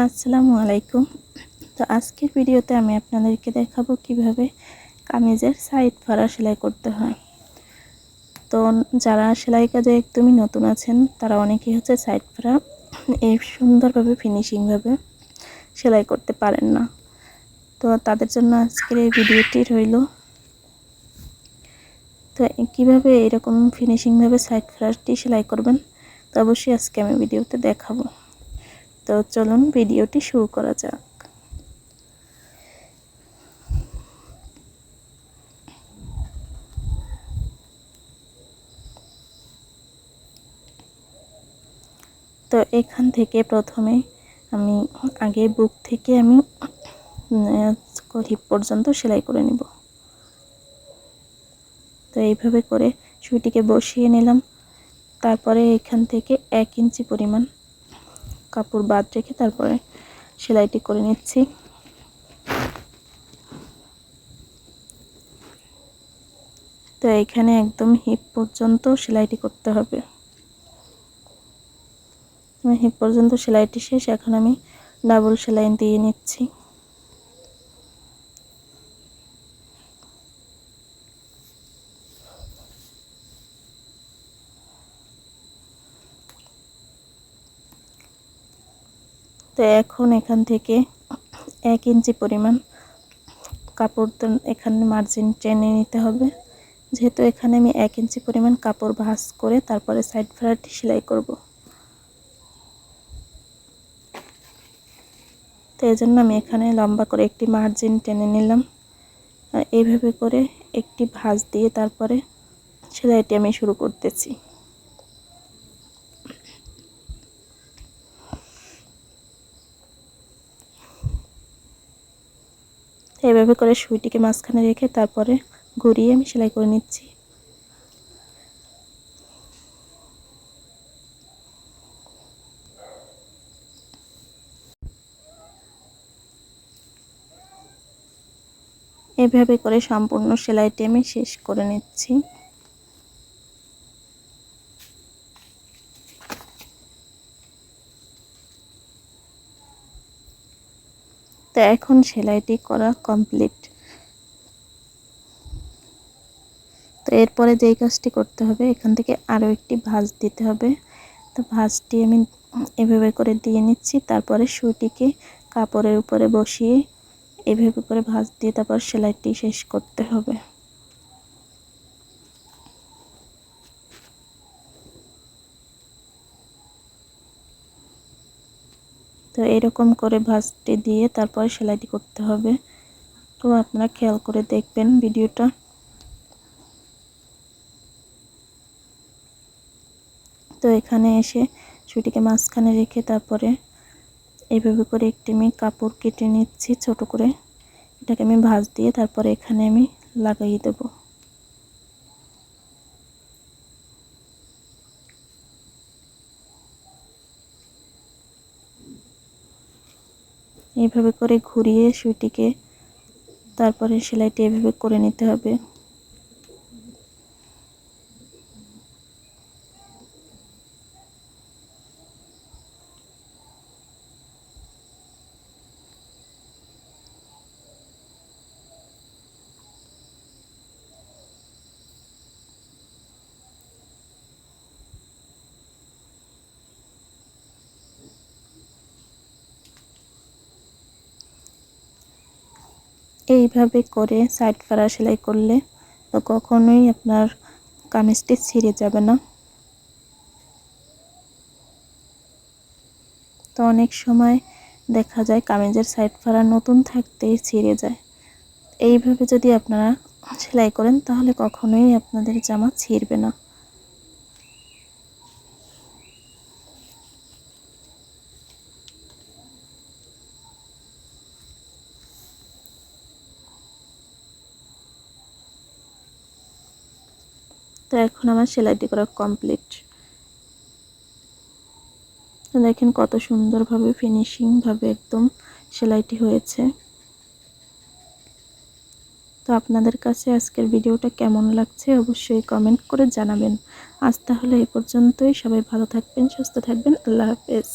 আসসালামু আলাইকুম। তো আজকের ভিডিওতে আমি আপনাদেরকে দেখাবো কিভাবে কামিজের সাইড ফাড়া সেলাই করতে হয়। তো যারা সেলাই কাজে একদমই নতুন আছেন তারা অনেকেই সাইড ফাড়া এই সুন্দরভাবে ফিনিশিংভাবে সেলাই করতে পারেন না। তো তাদের জন্য আজকের এই ভিডিওটি রইল। তো কিভাবে এরকম ফিনিশিংভাবে সাইড ফাড়াটি সেলাই করবেন তো অবশ্যই আজকে আমি ভিডিওতে দেখাবো। তো চলুন ভিডিওটি শুরু করা যাক। তো এখান থেকে প্রথমে আমি আগে বুক থেকে আমি হিপ পর্যন্ত সেলাই করে নিব। তো এইভাবে করে সুইটিকে বসিয়ে নিলাম। তারপরে এখান থেকে 1 ইঞ্চি পরিমাণ কাপড় বাদ রেখে তারপরে সেলাইটি করে নিচ্ছি। তো এখানে একদম হিপ পর্যন্ত সেলাইটি করতে হবে। হিপ পর্যন্ত সেলাইটি শেষ। এখন আমি ডাবল সেলাই দিয়ে নিচ্ছি। তো এখন এখান থেকে 1 ইঞ্চি পরিমাণ কাপড় তো এখানে মার্জিন টেনে নিতে হবে। যেহেতু এখানে আমি 1 ইঞ্চি পরিমাণ কাপড় ভাঁজ করে তারপরে সাইড ফাড়াটি সেলাই করব। তো এই জন্য আমি এখানে লম্বা করে একটি মার্জিন টেনে নিলাম। আর এইভাবে করে একটি ভাঁজ দিয়ে তারপরে সেলাইটি আমি শুরু করতেছি। এইভাবে করে সুইটিকে মাঝখানে রেখে তারপরে ঘুরিয়ে আমি সেলাই করে নিচ্ছি। এভাবে করে সম্পূর্ণ সেলাইটি আমি শেষ করে নিচ্ছি। তো এখন সেলাইটি করা কমপ্লিট। তো এরপরে যেই কাজটি করতে হবে এখান থেকে আরও একটি ভাঁজ দিতে হবে। তো ভাঁজটি আমি এভাবে করে দিয়ে নিচ্ছি। তারপরে সুইটিকে কাপড়ের উপরে বসিয়ে এভাবে করে ভাঁজ দিয়ে তারপর সেলাইটি শেষ করতে হবে। তো এরকম করে ভাঁজটি দিয়ে তারপরে সেলাইটি করতে হবে। তো আপনারা খেয়াল করে দেখবেন ভিডিওটা। তো এখানে এসে সুইটিকে মাঝখানে রেখে তারপরে এইভাবে করে একটি আমি কাপড় কেটে নিচ্ছি ছোট করে। এটাকে আমি ভাঁজ দিয়ে তারপরে এখানে আমি লাগিয়ে দেব। এইভাবে করে ঘুরিয়ে সুইটিকে তারপরে সেলাইটি এভাবে করে নিতে হবে। এইভাবে করে সাইড ফাড়া সেলাই করলে তো কখনোই আপনার কামিজটি ছিঁড়ে যাবে না। তো অনেক সময় দেখা যায় কামিজের সাইড ফাড়া নতুন থাকতেই ছিঁড়ে যায়। এইভাবে যদি আপনারা সেলাই করেন তাহলে কখনোই আপনাদের জামা ছিঁড়বে না। তো এখন আমার সেলাইটি করা কমপ্লিট। দেখেন কত সুন্দরভাবে ফিনিশিংভাবে একদম সেলাইটি হয়েছে। তো আপনাদের কাছে আজকের ভিডিওটা কেমন লাগছে অবশ্যই কমেন্ট করে জানাবেন। আজ তাহলে এই পর্যন্তই। সবাই ভালো থাকবেন, সুস্থ থাকবেন। আল্লাহ হাফেজ।